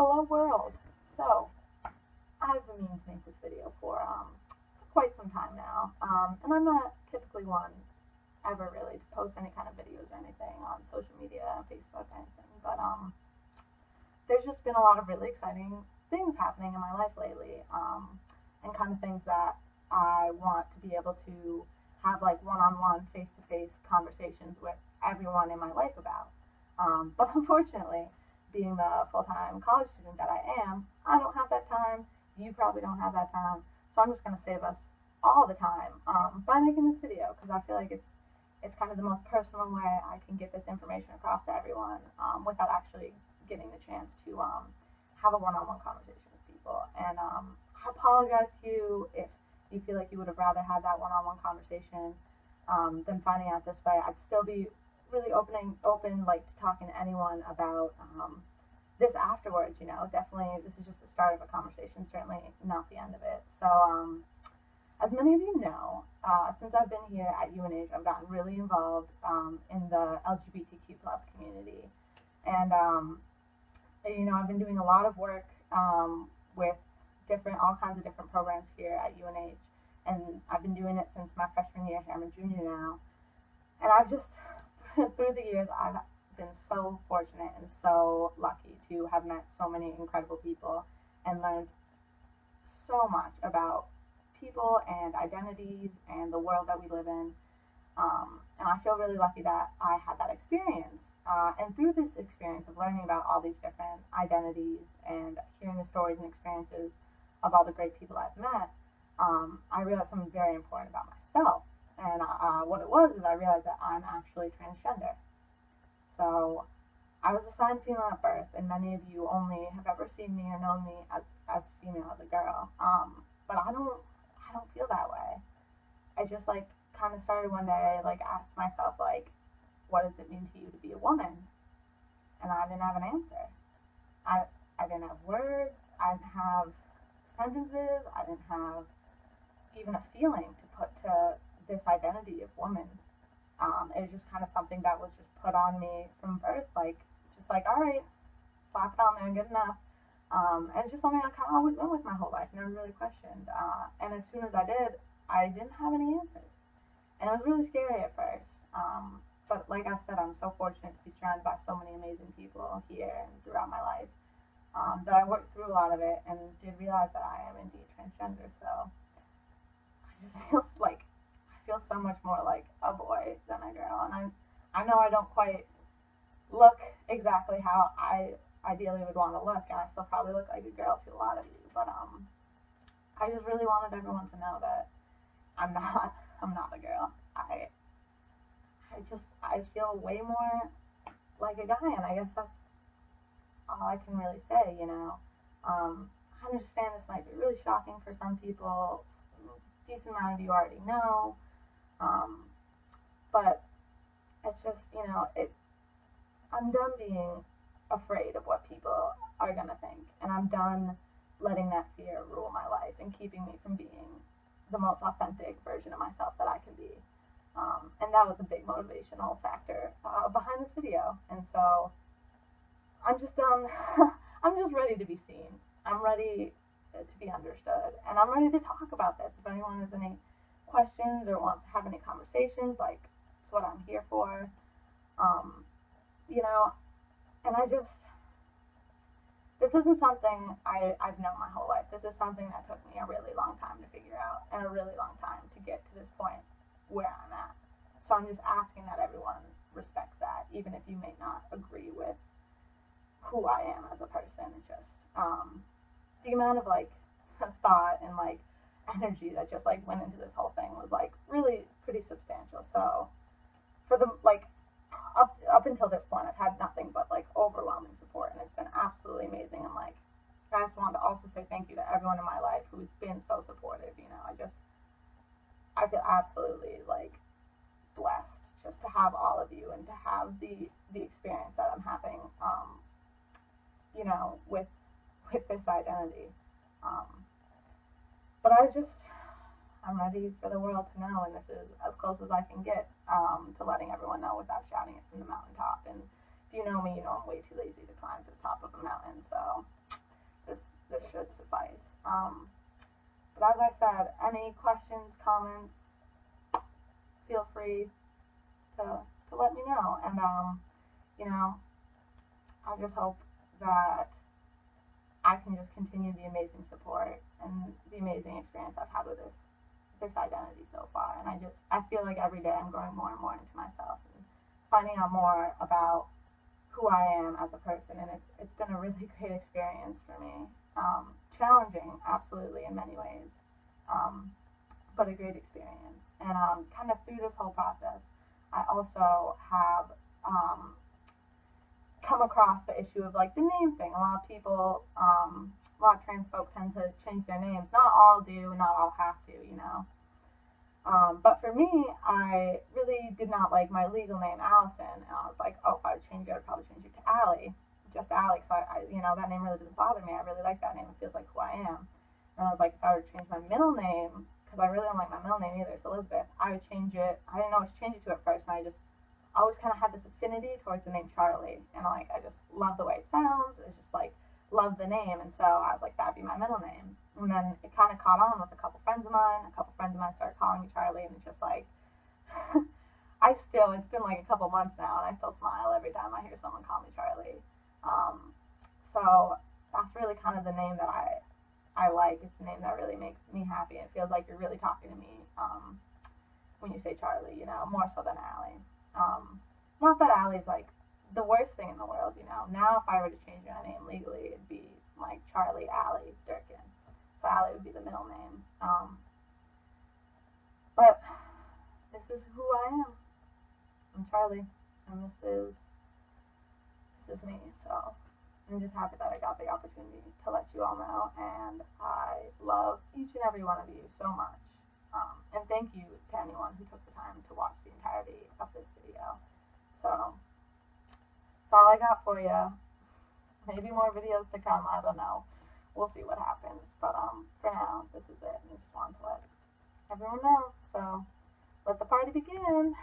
Hello world. So, I've been meaning to make this video for quite some time now, and I'm not typically one ever really to post any kind of videos or anything on social media, Facebook, anything, but there's just been a lot of really exciting things happening in my life lately, and kind of things that I want to be able to have like one-on-one, face-to-face conversations with everyone in my life about. But unfortunately, being the full-time college student that I am, I don't have that time. You probably don't have that time. So I'm just going to save us all the time by making this video because I feel like it's kind of the most personal way I can get this information across to everyone without actually getting the chance to have a one-on-one conversation with people. And I apologize to you if you feel like you would have rather had that one-on-one conversation than finding out this way. I'd still be really open like to talking to anyone about this afterwards. Definitely this is just the start of a conversation, certainly not the end of it. So as many of you know, since I've been here at UNH, I've gotten really involved in the LGBTQ plus community, and I've been doing a lot of work with all kinds of different programs here at UNH, and I've been doing it since my freshman year here. I'm a junior now, and I've just through the years I've been so fortunate and so lucky to have met so many incredible people and learned so much about people and identities and the world that we live in. And I feel really lucky that I had that experience. And through this experience of learning about all these different identities and hearing the stories and experiences of all the great people I've met, I realized something very important about myself. And what it was is I realized that I'm actually transgender. So I was assigned female at birth, and many of you only have ever seen me or known me as female, as a girl. But I don't feel that way. I just like kind of started one day, like asked myself like, what does it mean to you to be a woman? And I didn't have an answer. I didn't have words. I didn't have sentences. I didn't have even a feeling to put to this identity of woman. It was just kind of something that was just put on me from birth, like just like, all right, slap it on there, good enough. And it's just something I kind of always went with my whole life, never really questioned. And as soon as I did, I didn't have any answers, and it was really scary at first. But like I said, I'm so fortunate to be surrounded by so many amazing people here and throughout my life that I worked through a lot of it and did realize that I am indeed transgender. So I just feel like I feel so much more like a boy than a girl, and I know I don't quite look exactly how I ideally would want to look, and I still probably look like a girl to a lot of you, but I just really wanted everyone to know that I'm not I'm not a girl. I feel way more like a guy, and I guess that's all I can really say. I understand this might be really shocking for some people. A decent amount of you already know, um, but it's just I'm done being afraid of what people are gonna think, and I'm done letting that fear rule my life and keeping me from being the most authentic version of myself that I can be. And that was a big motivational factor behind this video. And so I'm just done. I'm just ready to be seen. I'm ready to be understood, and I'm ready to talk about this. If anyone has any questions or wants to have any conversations, like it's what I'm here for. Um, you know, and this isn't something I've known my whole life. This is something that took me a really long time to figure out and a really long time to get to this point where I'm at. So I'm just asking that everyone respects that, even if you may not agree with who I am as a person. It's just the amount of like thought and like energy that just like went into this whole thing was like really pretty substantial. So for the like up until this point, I've had nothing but like overwhelming support, and it's been absolutely amazing. And like, I just wanted to also say thank you to everyone in my life who's been so supportive. I feel absolutely like blessed just to have all of you and to have the experience that I'm having, with this identity. Um, but I'm ready for the world to know, and this is as close as I can get to letting everyone know without shouting it from the mountaintop. And if you know me, you know I'm way too lazy to climb to the top of a mountain. So But as I said, any questions, comments, feel free to let me know. And, you know, I just hope that I can just continue the amazing support and the amazing experience I've had with this identity so far. And I feel like every day I'm growing more and more into myself and finding out more about who I am as a person. And it's been a really great experience for me. Challenging, absolutely, in many ways, but a great experience. And kind of through this whole process, I also have come across the issue of like the name thing. A lot of people, a lot of trans folk tend to change their names. Not all do, not all have to, you know. But for me, I really did not like my legal name, Allison, and I was like, oh, if I would change it, I'd probably change it to Allie, just Allie, because that name really doesn't bother me. I really like that name. It feels like who I am. And I was like, if I were to change my middle name, because I really don't like my middle name either, it's Elizabeth, I would change it. I didn't know what to change it to at first, and I just always kind of had this affinity towards the name Charlie, and like I just love the way it sounds. It's just like love the name, and so I was like, that'd be my middle name. And then it kind of caught on with a couple friends of mine. A couple friends of mine started calling me Charlie, and it's just like it's been like a couple months now, and I still smile every time I hear someone call me Charlie. So that's really kind of the name that I like. It's a name that really makes me happy. It feels like you're really talking to me when you say Charlie, more so than Allie. Not that Allie's like the worst thing in the world, Now if I were to change my name legally, it'd be like Charlie Allie Durkin. So Allie would be the middle name. But this is who I am. I'm Charlie, and this is me. So I'm just happy that I got the opportunity to let you all know, and I love each and every one of you so much. And thank you to anyone who took the time to watch the entirety of this video. So that's all I got for you. Maybe more videos to come. I don't know. We'll see what happens. But for now, this is it. I just wanted to let everyone know. So let the party begin.